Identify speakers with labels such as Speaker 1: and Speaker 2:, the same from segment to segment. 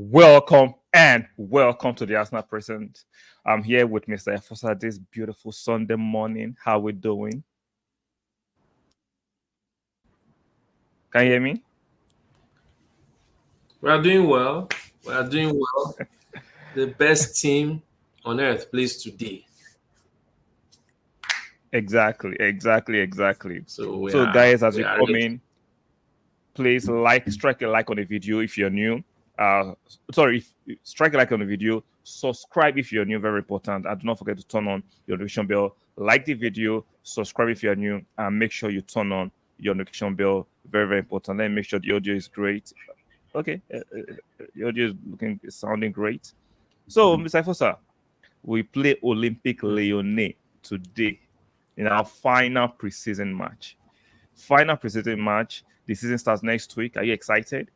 Speaker 1: Welcome and welcome to the Arsenal Present. I'm here with Mr. Efosa this beautiful Sunday morning. How we doing? Can you hear me?
Speaker 2: We are doing well. We are doing well. The best team on earth plays today.
Speaker 1: Exactly.
Speaker 2: So
Speaker 1: Guys, as
Speaker 2: we
Speaker 1: you
Speaker 2: are
Speaker 1: come
Speaker 2: ready.
Speaker 1: in, please strike a like on the video if you're new. Strike a like on the video. Subscribe if you're new, very important. And do not forget to turn on your notification bell. Like the video, subscribe if you're new, and make sure you turn on your notification bell. Very, very important. Let me make sure the audio is great. Okay, the audio is sounding great. So, Mr. Fossa, we play Olympique Lyonnais today in our final preseason match. Final preseason match. The season starts next week. Are you excited?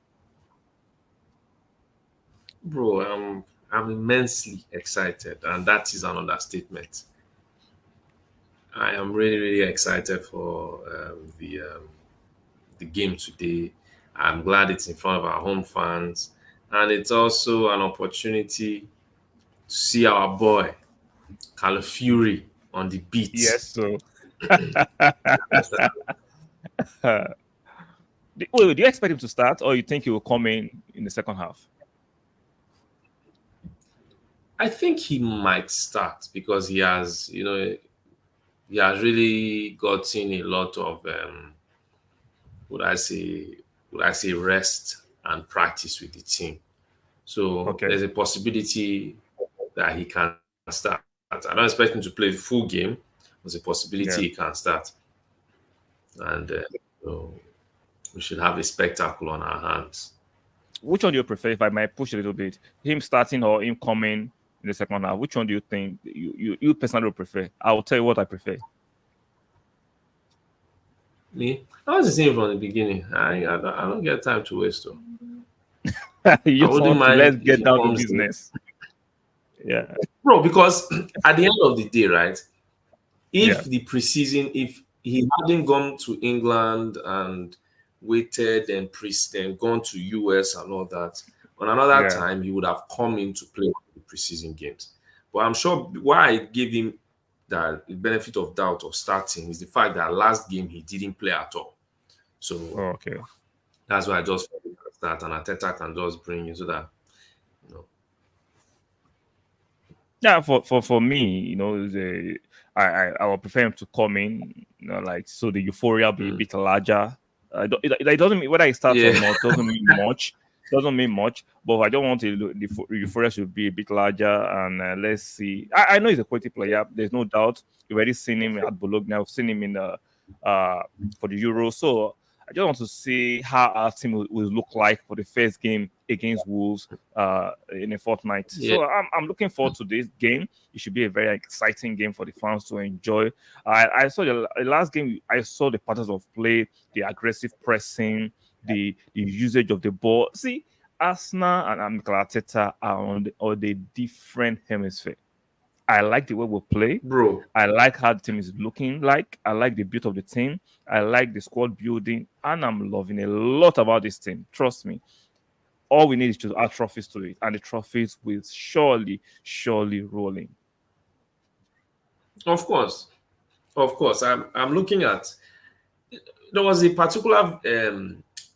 Speaker 2: Bro, I'm immensely excited, and that is an understatement. I am really, really excited for the game today. I'm glad it's in front of our home fans, and it's also an opportunity to see our boy Fury on the beat.
Speaker 1: Yes, so. Wait, do you expect him to start, or you think he will come in the second half?
Speaker 2: I think he might start because he has, he has really gotten a lot of would I say rest and practice with the team. So
Speaker 1: Okay.
Speaker 2: there's a possibility that he can start. I don't expect him to play the full game. There's a possibility he can start, and we should have a spectacle on our hands.
Speaker 1: Which one do you prefer? If I might push a little bit, him starting or him coming in the second half, which one do you think you personally prefer? I'll tell you what I prefer.
Speaker 2: Me, I was the same from the beginning. I don't get time to waste. Though.
Speaker 1: You want to let's get down to business. Yeah,
Speaker 2: bro. Because at the end of the day, right? If the preseason, if he hadn't gone to England and waited and then gone to US and all that, on another time he would have come in to play the preseason games. But I'm sure why I gave him the benefit of doubt of starting is the fact that last game he didn't play at all. So that's why I just start and Arteta can just bring in so that
Speaker 1: Yeah, for me, I would prefer him to come in, so the euphoria be a bit larger. It doesn't mean whether he starts or not. Doesn't mean much. Doesn't mean much. But I don't want the euphoria should be a bit larger. And let's see. I know he's a quality player. There's no doubt. You've already seen him at Bologna. I've seen him in for the Euro. So I just want to see how our team will look like for the first game against Wolves in a fortnight. Yeah. So I'm looking forward to this game. It should be a very exciting game for the fans to enjoy. I saw the last game. I saw the patterns of play, the aggressive pressing, the usage of the ball. See, Arsenal and Mikel Arteta are on the different hemisphere. I like the way we play.
Speaker 2: Bro.
Speaker 1: I like how the team is looking like. I like the build of the team. I like the squad building. And I'm loving a lot about this team. Trust me. All we need is to add trophies to it. And the trophies will surely roll in.
Speaker 2: Of course. I'm looking at... There was a particular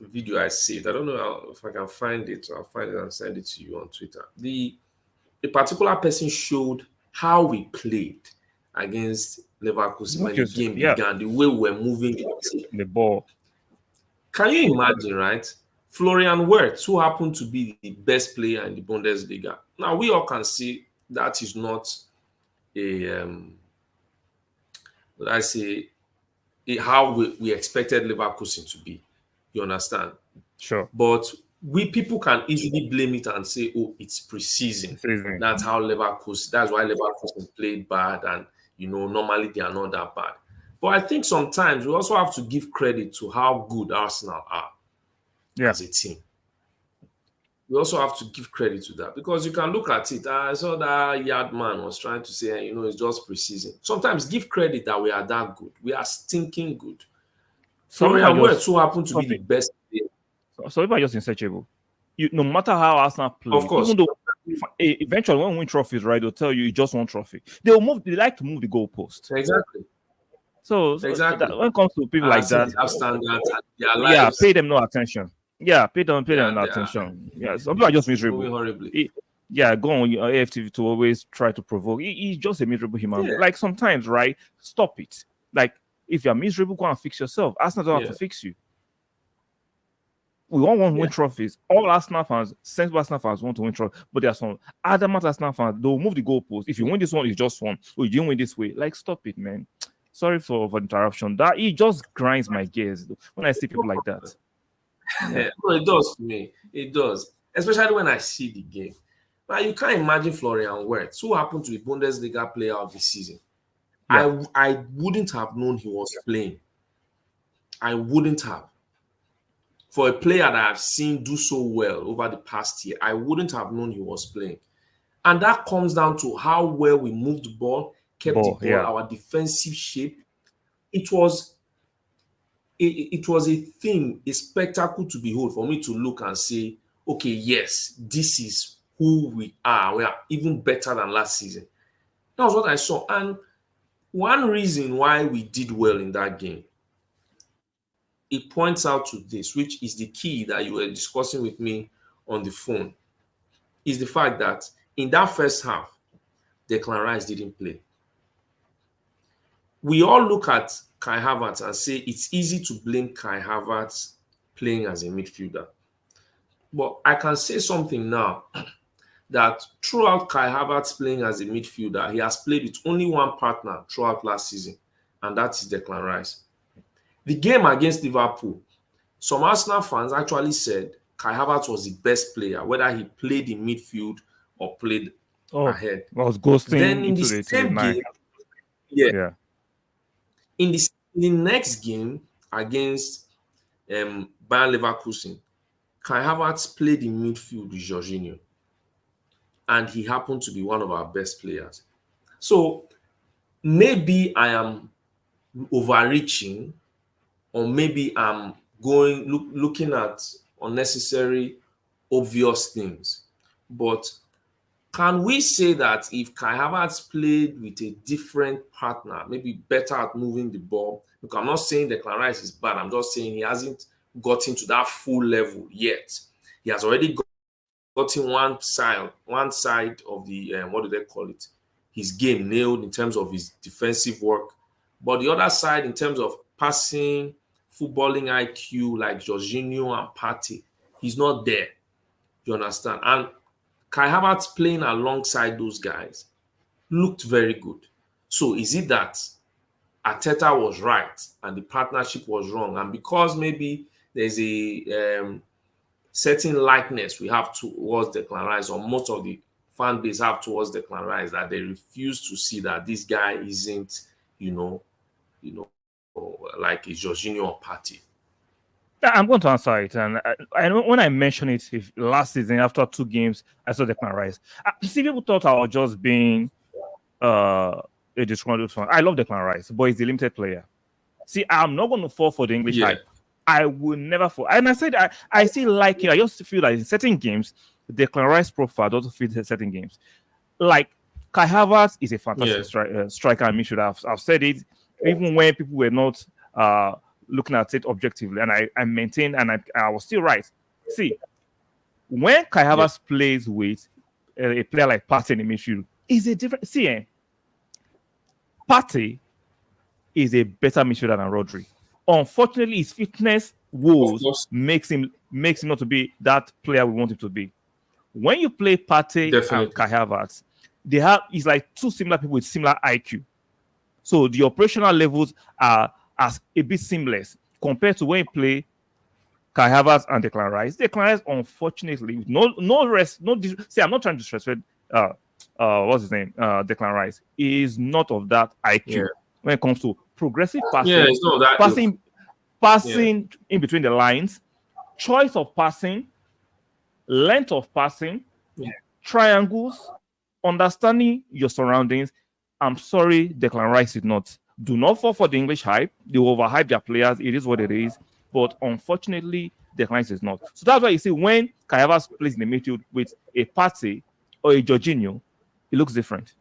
Speaker 2: video I saved. I don't know if I can find it. I'll find it and send it to you on Twitter. A particular person showed how we played against Leverkusen when the game began, the way we were moving
Speaker 1: the ball.
Speaker 2: Can you imagine, right? Florian Wirtz, who happened to be the best player in the Bundesliga. Now, we all can see that is not how we expected Leverkusen to be. You understand?
Speaker 1: Sure.
Speaker 2: But people can easily blame it and say, oh, it's preseason. That's how that's why Leverkusen played bad, and normally they are not that bad. But I think sometimes we also have to give credit to how good Arsenal are as a team. We also have to give credit to that, because you can look at it. I saw that Yard man was trying to say, it's just preseason. Sometimes give credit that we are that good. We are stinking good. Florian Wirtz, who happened to be the best player.
Speaker 1: So people are just insearchable. no matter how Arsenal play,
Speaker 2: Of course.
Speaker 1: even though eventually when we win trophies, right, they'll tell you just one trophy. They like to move the goalpost.
Speaker 2: Exactly.
Speaker 1: So
Speaker 2: Exactly.
Speaker 1: when it comes to people like that,
Speaker 2: have standards.
Speaker 1: Yeah, pay them no attention. Yeah, pay them no
Speaker 2: they
Speaker 1: attention. Yeah, some people are just miserable.
Speaker 2: Horribly.
Speaker 1: Go on AFTV to always try to provoke. He's just a miserable human being. Like sometimes, right? Stop it. Like if you're miserable, go and fix yourself. Arsenal don't have to fix you. We all want to win trophies. All Arsenal fans, sensible Arsenal fans want to win trophies. But there are some adamant Arsenal fans, they'll move the goalpost. If you win this one, it's just one. Or you didn't win this way. Like, stop it, man. Sorry for interruption. That it just grinds my gears when I see people like that.
Speaker 2: No, it does to me. It does. Especially when I see the game. Now you can't imagine Florian Wirtz, who happened to be Bundesliga player of the season. Yeah. I wouldn't have known he was playing. I wouldn't have. For a player that I've seen do so well over the past year, I wouldn't have known he was playing. And that comes down to how well we moved the ball, kept the ball, our defensive shape. It was a thing, a spectacle to behold for me to look and say, okay, yes, this is who we are. We are even better than last season. That was what I saw. And one reason why we did well in that game, it points out to this, which is the key that you were discussing with me on the phone, is the fact that in that first half, Declan Rice didn't play. We all look at Kai Havertz and say it's easy to blame Kai Havertz playing as a midfielder. But I can say something now that throughout Kai Havertz playing as a midfielder, he has played with only one partner throughout last season, and that is Declan Rice. The game against Liverpool, some Arsenal fans actually said Kai Havertz was the best player, whether he played in midfield or played ahead.
Speaker 1: Was ghosting
Speaker 2: then in the same game, in the next game against Bayern Leverkusen, Kai Havertz played in midfield with Jorginho, and he happened to be one of our best players. So maybe I am overreaching, or maybe I'm looking at unnecessary, obvious things. But can we say that if Kai Havertz played with a different partner, maybe better at moving the ball? Because I'm not saying Declan Rice is bad. I'm just saying he hasn't gotten to that full level yet. He has already gotten one side of the, what do they call it? His game nailed in terms of his defensive work. But the other side, in terms of passing, footballing IQ, like Jorginho and Partey, he's not there. You understand? And Kai Havertz playing alongside those guys looked very good. So is it that Arteta was right and the partnership was wrong? And because maybe there's a certain likeness we have towards Declan Rice, or most of the fan base have towards Declan Rice, that they refuse to see that this guy isn't, like a Jorginho or Partey.
Speaker 1: I'm going to answer it. And when I mentioned it last season, after 2 games, I saw Declan Rice. See, people thought I was just being a disgruntled fan. I love Declan Rice, but he's a limited player. See, I'm not going to fall for the English hype. I will never fall. And I said, I still like it. I just feel like in certain games, Declan Rice profile doesn't fit certain games. Like, Kai Havertz is a fantastic striker and midfielder. I've said it, even when people were not looking at it objectively, and I maintained, and I was still right. See, when Kai Havertz plays with a player like Partey in the midfield, is a different. See, Partey is a better midfielder than Rodri. Unfortunately, his fitness woes makes him not to be that player we want him to be. When you play Partey and Kai Havertz, it's like 2 similar people with similar IQ. So the operational levels are as a bit seamless compared to when you play Kai Havertz and Declan Rice. Declan Rice, unfortunately, no rest, see, I'm not trying to disrespect what's his name? Declan Rice. He is not of that IQ when it comes to progressive passing, passing in between the lines, choice of passing, length of passing, triangles, understanding your surroundings. I'm sorry, Declan Rice did not. Do not fall for the English hype. They overhype their players. It is what it is. But unfortunately, Declan Rice is not. So that's why you see when Kai Havertz plays in the midfield with a Partey or a Jorginho, it looks different.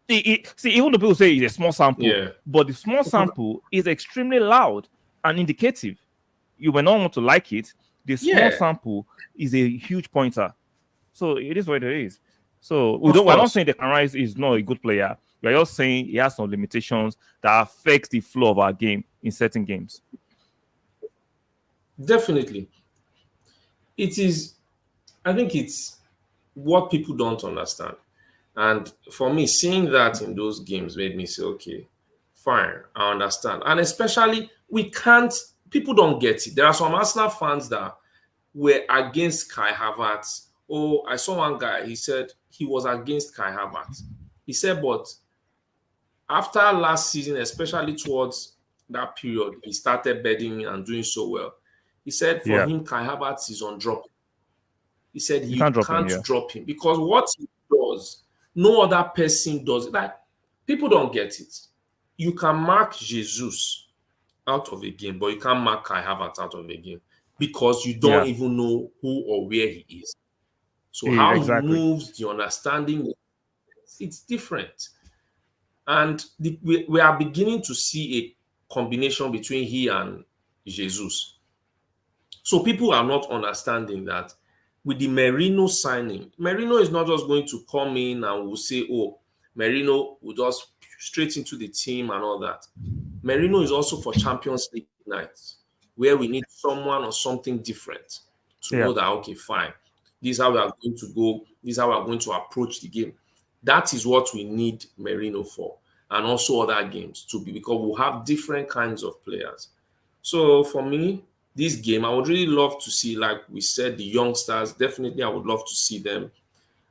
Speaker 1: See, even though people say it's a small sample, but the small sample is extremely loud and indicative. You may not want to like it. The small sample is a huge pointer. So it is what it is. So we're not saying Declan Rice is not a good player. We're just saying he has some limitations that affect the flow of our game in certain games.
Speaker 2: Definitely. It is, I think it's what people don't understand. And for me, seeing that in those games made me say, okay, fine, I understand. And especially, people don't get it. There are some Arsenal fans that were against Kai Havertz. Oh, I saw one guy, he said he was against Kai Havertz. He said, but after last season, especially towards that period, he started betting and doing so well. He said for him, Kai Havertz is undroppable. He said he can't drop him because what he does, no other person does it. Like, people don't get it. You can mark Jesus out of a game, but you can't mark Kai Havertz out of a game because you don't even know who or where he is. So how he moves, the understanding, it's different. And we are beginning to see a combination between he and Jesus. So people are not understanding that with the Merino signing, Merino is not just going to come in and will say, oh, Merino will just straight into the team and all that. Merino is also for Champions League nights, where we need someone or something different to know that, okay, fine, this is how we are going to go, this is how we are going to approach the game. That is what we need Merino for, and also other games to be, because we'll have different kinds of players. So for me, this game, I would really love to see, like we said, the youngsters. Definitely, I would love to see them.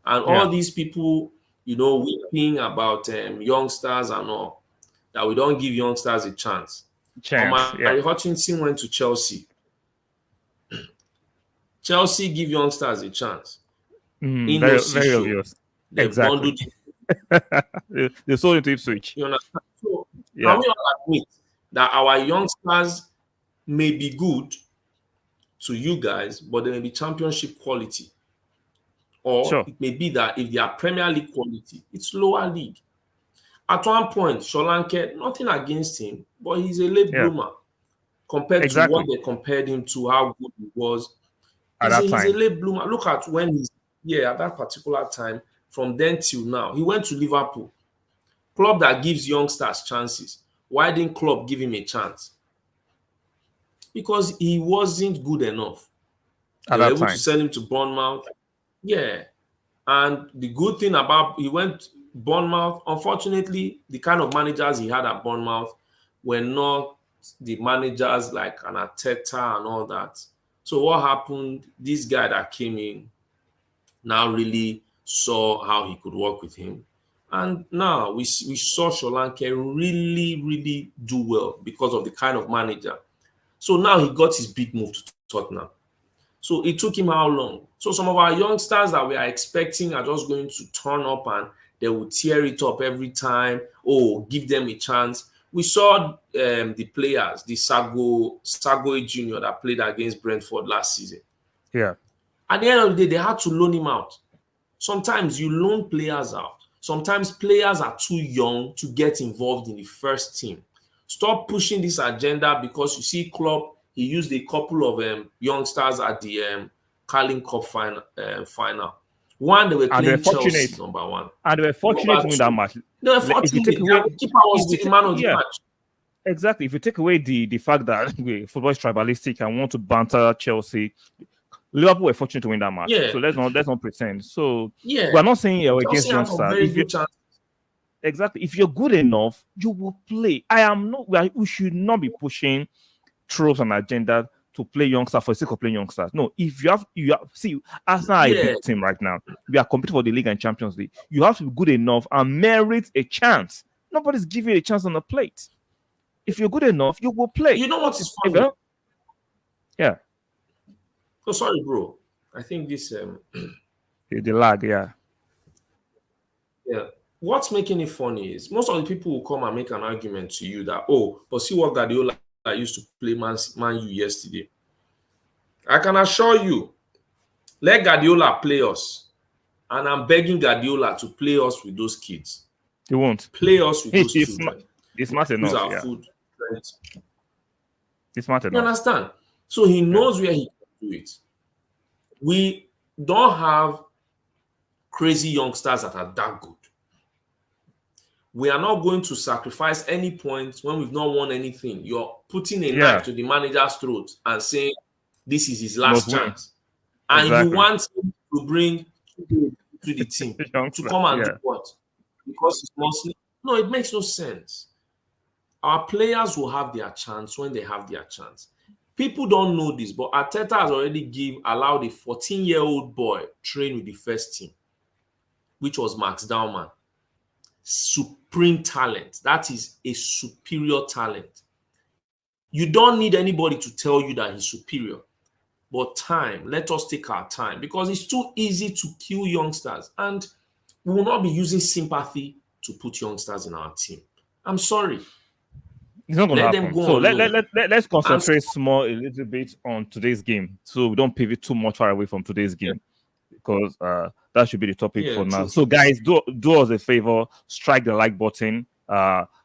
Speaker 2: And all these people, weeping about youngsters and all, that we don't give youngsters a chance. Omari Hutchinson went to Chelsea. Chelsea give youngsters a chance.
Speaker 1: Very, very obvious. Exactly. They sold into Ipswich.
Speaker 2: You understand? So, can we all admit that our youngsters may be good to you guys, but they may be championship quality? Or it may be that if they are Premier League quality, it's lower league. At one point, Solanke, nothing against him, but he's a late bloomer compared to what they compared him to, how good he was. He's a late bloomer. Look at when he's at that particular time, from then till now. He went to Liverpool, club that gives youngsters chances. Why didn't club give him a chance? Because he wasn't good enough. They were able to sell him to Bournemouth. Yeah. And the good thing about he went Bournemouth, unfortunately, the kind of managers he had at Bournemouth were not the managers like an Arteta and all that. So what happened? This guy that came in now really saw how he could work with him. And now we saw Solanke really, really do well because of the kind of manager. So now he got his big move to Tottenham. So it took him how long? So some of our youngsters that we are expecting are just going to turn up and they will tear it up every time. Oh, give them a chance. We saw the players, the Sago Jr. that played against Brentford last season.
Speaker 1: Yeah.
Speaker 2: At the end of the day, they had to loan him out. Sometimes you loan players out. Sometimes players are too young to get involved in the first team. Stop pushing this agenda because you see Klopp, he used a couple of youngsters at the Carling Cup final. One, they were playing Chelsea, number one.
Speaker 1: And they were fortunate to win that match.
Speaker 2: They were fortunate. The keeper was the man of the match.
Speaker 1: Exactly. If you take away the fact that football is tribalistic and want to banter Chelsea, Liverpool were fortunate to win that match. So let's not pretend. So we're not saying you're against youngsters. Exactly. If you're good enough, you will play. We should not be pushing tropes and agenda to play youngsters for the sake of playing youngsters. No, if you have see, Arsenal are a big team right now. We are competing for the league and Champions League. You have to be good enough and merit a chance. Nobody's giving you a chance on the plate. If you're good enough, you will play.
Speaker 2: You know what is funny?
Speaker 1: Yeah.
Speaker 2: Oh, sorry, bro. I think this
Speaker 1: the lag,
Speaker 2: Yeah. What's making it funny is most of the people will come and make an argument to you that, but see what Guardiola used to play Man U yesterday. I can assure you, let Guardiola play us. And I'm begging Guardiola to play us with those kids.
Speaker 1: He won't.
Speaker 2: Play us with those
Speaker 1: He's
Speaker 2: children.
Speaker 1: smart
Speaker 2: Use
Speaker 1: enough,
Speaker 2: our
Speaker 1: yeah.
Speaker 2: food.
Speaker 1: He's smart
Speaker 2: You
Speaker 1: enough.
Speaker 2: understand? So he knows where he can do it. We don't have crazy youngsters that are that good. We are not going to sacrifice any points when we've not won anything. You're putting a knife to the manager's throat and saying this is his last chance. And you want him to bring to the team to come and do what? Because it's mostly no, it makes no sense. Our players will have their chance when they have their chance. People don't know this, but Arteta has already allowed a 14-year-old boy train with the first team, which was Max Dowman. Supreme talent. That is a superior talent. You don't need anybody to tell you that he's superior. But time, let us take our time, because it's too easy to kill youngsters, and we will not be using sympathy to put youngsters in our team. I'm sorry.
Speaker 1: It's not going to happen. So let's concentrate a little bit on today's game, so we don't pivot too much far away from today's game, because that should be the topic for now. True. So guys, do us a favor, strike the like button.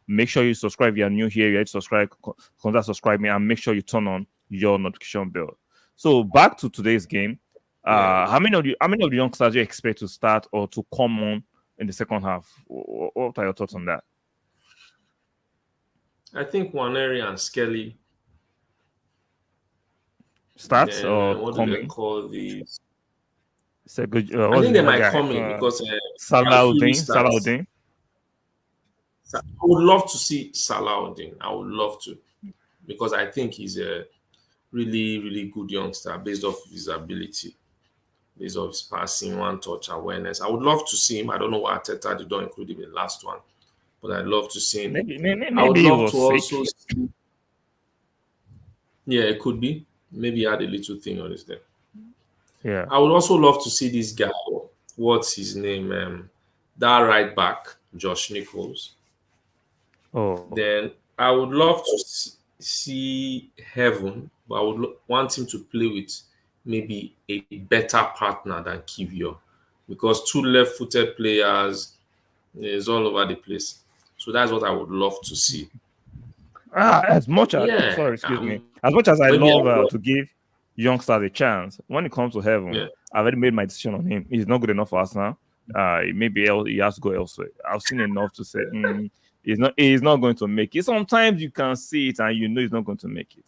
Speaker 1: Make sure you subscribe if you're new here. You subscribe, consider subscribing, and make sure you turn on your notification bell. So back to today's game. How many of the youngsters do you expect to start or to come on in the second half? What are your thoughts on that?
Speaker 2: I think Waneri and Skelly
Speaker 1: start or
Speaker 2: what
Speaker 1: coming?
Speaker 2: do they call these?
Speaker 1: It's a good.
Speaker 2: I think they might come in because
Speaker 1: Salahuddin.
Speaker 2: I would love to see Salahuddin. I would love to, because I think he's a really, really good youngster based off his ability, based off his passing, one touch awareness. I would love to see him. I don't know why Arteta did not include him in the last one, but I'd love to see him.
Speaker 1: Maybe
Speaker 2: I would love to
Speaker 1: also
Speaker 2: see. Yeah, it could be. Maybe he had a little thing on his there.
Speaker 1: Yeah.
Speaker 2: I would also love to see this guy. What's his name? That right back, Josh Nichols.
Speaker 1: Oh.
Speaker 2: Then I would love to see Heaven, but I would want him to play with maybe a better partner than Kiwior, because two left-footed players is all over the place. So that's what I would love to see.
Speaker 1: As much as as much as I love to give youngsters a chance, when it comes to Heaven, I've already made my decision on him. He's not good enough for Arsenal. Maybe he has to go elsewhere. I've seen enough to say he's not going to make it. Sometimes you can see it and you know he's not going to make it.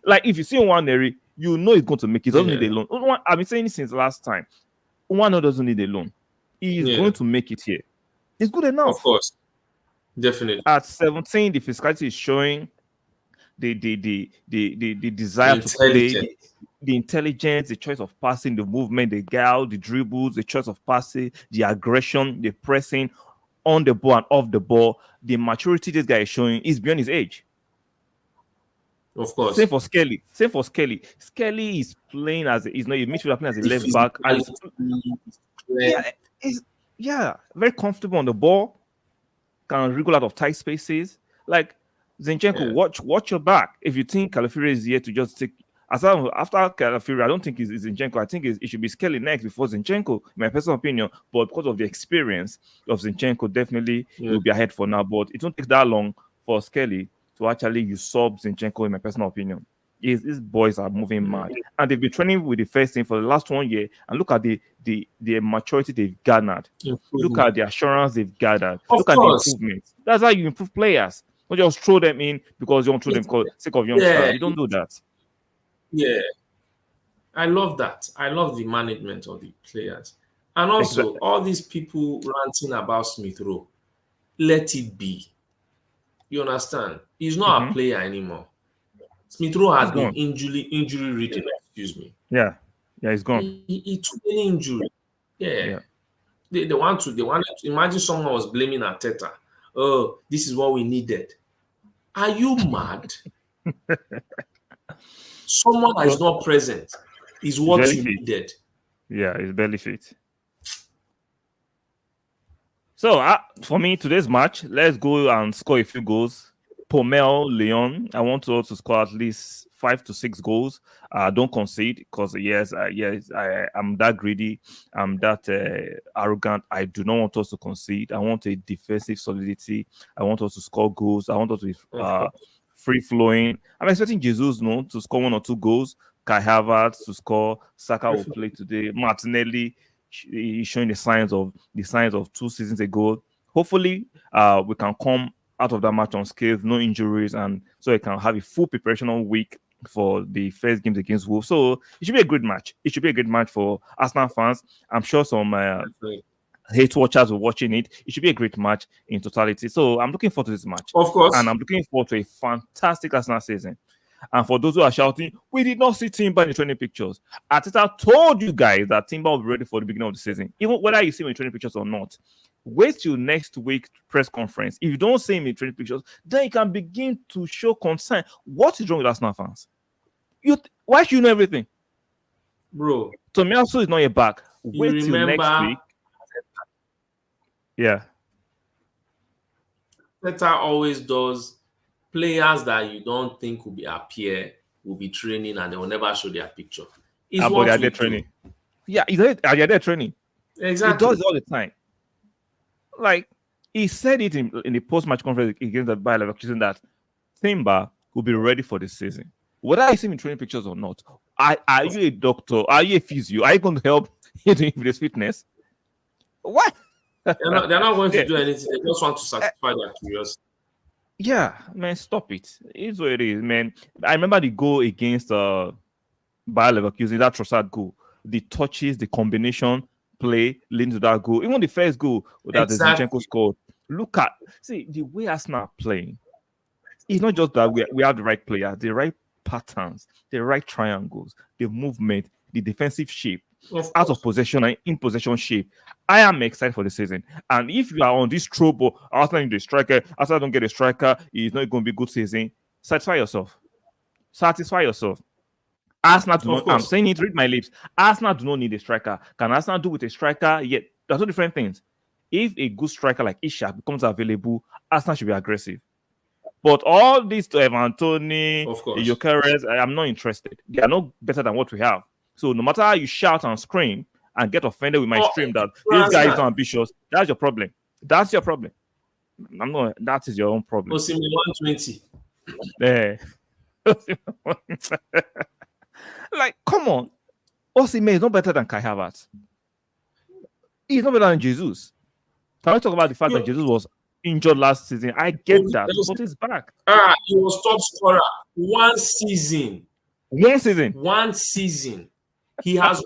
Speaker 1: Like if you see Waneri, you know he's going to make it. He doesn't need a loan. I've been saying it since last time. One doesn't need a loan. He is going to make it here. He's good enough.
Speaker 2: Of course. Definitely.
Speaker 1: At 17, the physicality is showing, the desire to play, the intelligence, the choice of passing, the movement, the guile, the dribbles, the choice of passing, the aggression, the pressing on the ball and off the ball. The maturity this guy is showing is beyond his age.
Speaker 2: Of course.
Speaker 1: Same for Skelly. Skelly is playing as he's not a midfielder, playing as a left back, and very comfortable on the ball. Can wriggle out of tight spaces. Like Zinchenko, watch your back. If you think Calafiori is here to just take, after Calafiori, I don't think it's Zinchenko. I think it should be Skelly next before Zinchenko, in my personal opinion. But because of the experience of Zinchenko, definitely will be ahead for now. But it won't take that long for Skelly to actually usurp Zinchenko, in my personal opinion. These boys are moving mad, and they've been training with the first team for the last 1 year. And look at the maturity they've garnered. Look at the assurance they've gathered. Look at the improvements. That's how you improve players. Don't just throw them in because you don't throw them for the sake of youngsters. You don't do that.
Speaker 2: Yeah, I love that. I love the management of the players, and also all these people ranting about Smith Rowe. Let it be. You understand? He's not a player anymore. Smith Rowe has been injury ridden. Excuse me.
Speaker 1: Yeah, he's gone.
Speaker 2: He took an injury. Yeah. They wanted to imagine someone was blaming Arteta. Oh, this is what we needed. Are you mad? Someone that is not present is what you needed.
Speaker 1: Yeah, it's barely fit. So for me, today's match, let's go and score a few goals. Pomel Lyon. I want us to score at least 5 to 6 goals. Don't concede because yes, I'm that greedy. I'm that arrogant. I do not want us to concede. I want a defensive solidity. I want us to score goals. I want us to be free flowing. I'm expecting Jesus to score 1 or 2 goals. Kai Havertz to score. Saka will play today. Martinelli is showing the signs of 2 seasons ago. Hopefully, we can come out of that match unscathed, no injuries, and so I can have a full preparational week for the first games against Wolves. So it should be a good match. It should be a good match for Arsenal fans. I'm sure some hate watchers were watching it. It should be a great match in totality. So I'm looking forward to this match.
Speaker 2: Of course.
Speaker 1: And I'm looking forward to a fantastic Arsenal season. And for those who are shouting, we did not see Timber in the training pictures. Arteta told you guys that Timber will be ready for the beginning of the season. Even whether you see him in training pictures or not, wait till next week press conference. If you don't see him in training pictures, then you can begin to show concern. What is wrong with Arsenal fans? Why should you know everything?
Speaker 2: Bro.
Speaker 1: Tomiyasu is not yet back. Wait till next week. Yeah.
Speaker 2: Arteta always does. Players that you don't think will be training and they will never show their picture.
Speaker 1: It's what they're training. Yeah, they're there training.
Speaker 2: Exactly.
Speaker 1: He does it all the time. Like, he said it in the post-match conference against the Bayer Leverkusen that Timber will be ready for the season. Whether I see him in training pictures or not, are you a doctor? Are you a physio? Are you going to help him with his fitness? What?
Speaker 2: They're not going to do anything. They just want to satisfy their curiosity.
Speaker 1: Yeah, man, stop it. It's what it is, man. I remember the goal against Bayer Leverkusen, that Trossard goal. The touches, the combination play leading to that goal. Even the first goal that Zinchenko scored. Look at, see, the way Arsenal are playing. It's not just that we have the right players, the right patterns, the right triangles, the movement, the defensive shape, out of possession and in possession shape. I am excited for the season. And if you are on this trouble, Arsenal need a striker, Arsenal don't get a striker, it's not going to be a good season. Satisfy yourself. Arsenal I'm saying it, read my lips. Arsenal do not need a striker. Can Arsenal do with a striker? Yet, there's two different things. If a good striker like Ishak becomes available, Arsenal should be aggressive. But all these to Evan Tony, Gyökeres, I'm not interested. They are no better than what we have. So no matter how you shout and scream and get offended with my stream that this guy is not ambitious, that's your problem. That's your problem. That is your own problem.
Speaker 2: Osimhen 120.
Speaker 1: Yeah. Like, come on. Osimhen is not better than Kai Havertz. He's not better than Jesus. Can we talk about the fact that Jesus was injured last season? I get that, but he's back.
Speaker 2: He was top scorer 1 season.
Speaker 1: 1 season.
Speaker 2: 1 season. He has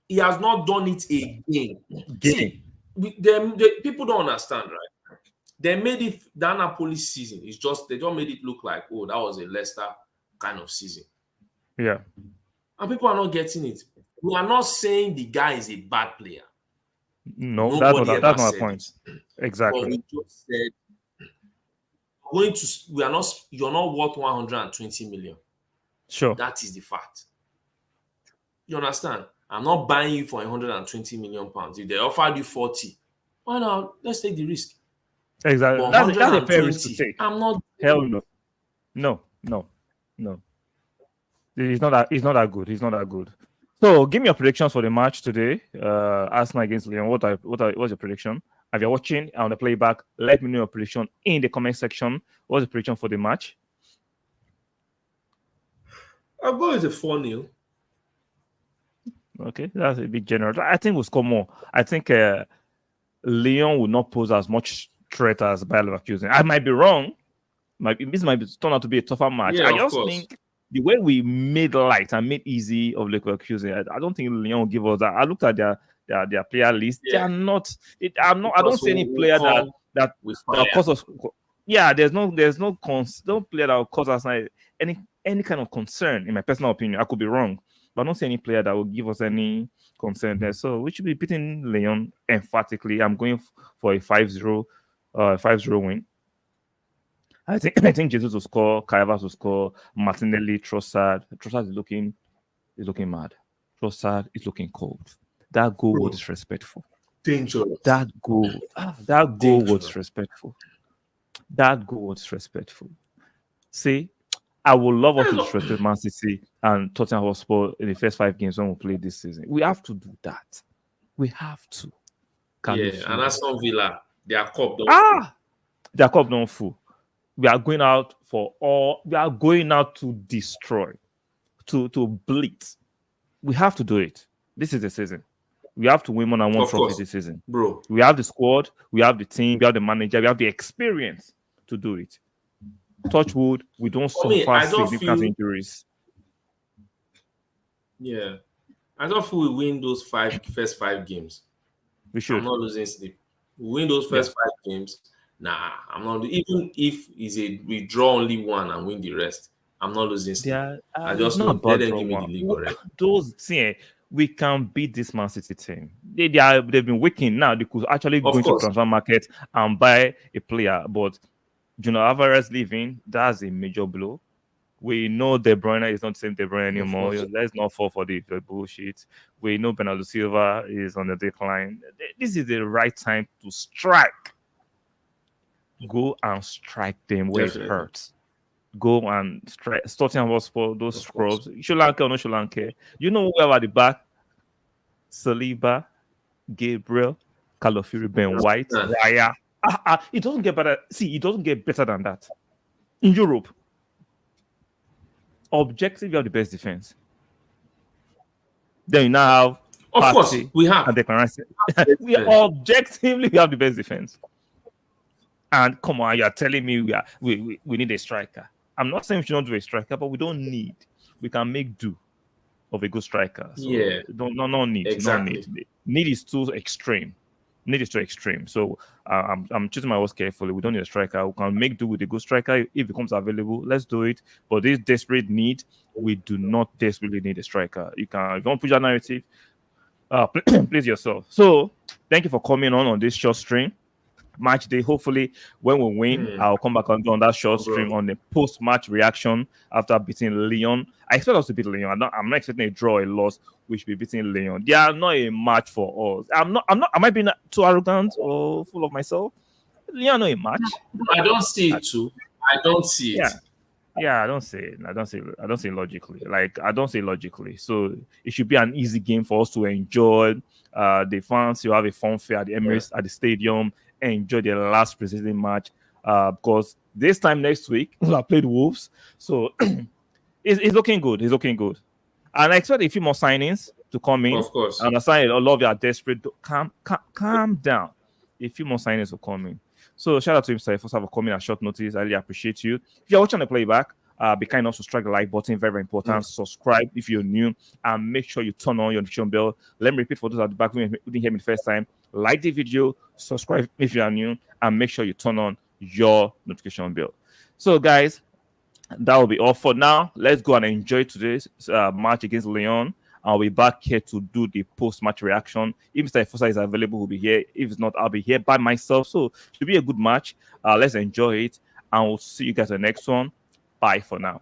Speaker 2: not done it again. See, people don't understand, right? They made it that Napoli season. It's just they don't made it look like, oh, that was a Leicester kind of season.
Speaker 1: Yeah.
Speaker 2: And people are not getting it. We are not saying the guy is a bad player.
Speaker 1: No, that's not my point. Exactly.
Speaker 2: But we just said you're not worth 120 million.
Speaker 1: Sure.
Speaker 2: That is the fact. You understand? I'm not buying you for 120 million pounds. If they offered you 40, why not? Let's take the risk.
Speaker 1: Exactly. That's a fair risk to take.
Speaker 2: I'm not.
Speaker 1: Hell no. No. He's not that good. He's not that good. So give me your predictions for the match today. Arsenal against Lyon. What's your prediction? If you're watching on the playback, let me know your prediction in the comment section. What's the prediction for the match?
Speaker 2: I'll go with a 4-0.
Speaker 1: Okay, that's a bit generous. I think we'll score more. I think Lyon will not pose as much threat as Bayer Leverkusen. I might be wrong. This might turn out to be a tougher match.
Speaker 2: Yeah,
Speaker 1: I just think the way we made light and made easy of Leverkusen, I don't think Lyon will give us that. I looked at their player list. Yeah. They are not. I don't see any player that cause us. Yeah, there's no player that will cause us any kind of concern. In my personal opinion, I could be wrong. But I don't see any player that will give us any concern there. So we should be beating Lyon emphatically. I'm going for a 5-0 win. I think Jesus will score, Kai Havertz will score, Martinelli, Trossard. Trossard is looking mad. Trossard is looking cold. That goal was disrespectful.
Speaker 2: Dangerous.
Speaker 1: That goal was disrespectful. That goal was disrespectful. See, I would love us to disrespect Man City and Tottenham Hotspur in the first 5 games when we play this season. We have to do that. We have to.
Speaker 2: And Aston Villa, their cup
Speaker 1: their cup don't full. We are going out we are going out to destroy, to blitz. We have to do it. This is the season. We have to win more than one trophy this season.
Speaker 2: Bro.
Speaker 1: We have the squad, we have the team, we have the manager, we have the experience to do it. Touch wood, we don't suffer significant injuries.
Speaker 2: Yeah. I don't feel we win those first 5 games.
Speaker 1: We should.
Speaker 2: I'm not losing sleep. We win those first 5 games. Nah, I'm not. Even if we draw only one and win the rest, I'm not losing sleep. I just not let them give me the league already.
Speaker 1: Those things, we can beat this Man City team. They've been working now. They could actually go into the transfer market and buy a player, but Alvarez leaving, that's a major blow. We know De Bruyne is not the same De Bruyne anymore. Let's not fall for the bullshit. We know Bernardo Silva is on the decline. This is the right time to strike. Go and strike them where it hurts. Go and strike. Tottenham Hotspur, those scrubs. Sri Lanka or no Sri Lanka. You know who at the back? Saliba, Gabriel, Calafuri, Ben White, Raya. It doesn't get better. See, it doesn't get better than that. In Europe, objectively, you have the best defense. Then you now have.
Speaker 2: Of course, we have.
Speaker 1: Objectively, we have the best defense. And come on, you're telling me we need a striker. I'm not saying we should not do a striker, but we don't need. We can make do of a good striker. So no need.
Speaker 2: Exactly.
Speaker 1: No need. Need is too extreme. Need is too extreme. So I'm choosing my words carefully. We don't need a striker. We can make do with a good striker if it becomes available. Let's do it. But this desperate need, we do not desperately need a striker. If you don't push that narrative, please yourself. So thank you for coming on this short stream. Match day. Hopefully, when we win, I'll come back on that short stream on the post-match reaction after beating Lyon. I expect us to beat Lyon. I'm not expecting a draw, a loss. We should be beating Lyon. They are not a match for us. Am I being too arrogant or full of myself? Lyon not a match.
Speaker 2: I don't see it too. I don't see it.
Speaker 1: Yeah, I don't see it. I don't see it logically. I don't see it logically. So it should be an easy game for us to enjoy. The fans, you have a fun fair at the Emirates at the stadium. Enjoy the last preseason match because this time next week we have played Wolves, so it's looking good. It's looking good, and I expect a few more signings to come in.
Speaker 2: Of course,
Speaker 1: I understand a lot of you are desperate. Calm down. A few more signings will come in. So shout out to him, sir, for coming at short notice. I really appreciate you. If you're watching the playback, be kind enough to strike the like button. Very, very important. Subscribe if you're new, and make sure you turn on your notification bell. Let me repeat for those at the back who didn't hear me the first time. Like the video, subscribe if you are new, and make sure you turn on your notification bell. So, guys, that will be all for now. Let's go and enjoy today's match against Lyon. I'll be back here to do the post-match reaction. If Mr. Efosa is available, we'll be here. If it's not, I'll be here by myself. So, it should be a good match. Let's enjoy it, and we'll see you guys in the next one. Bye for now.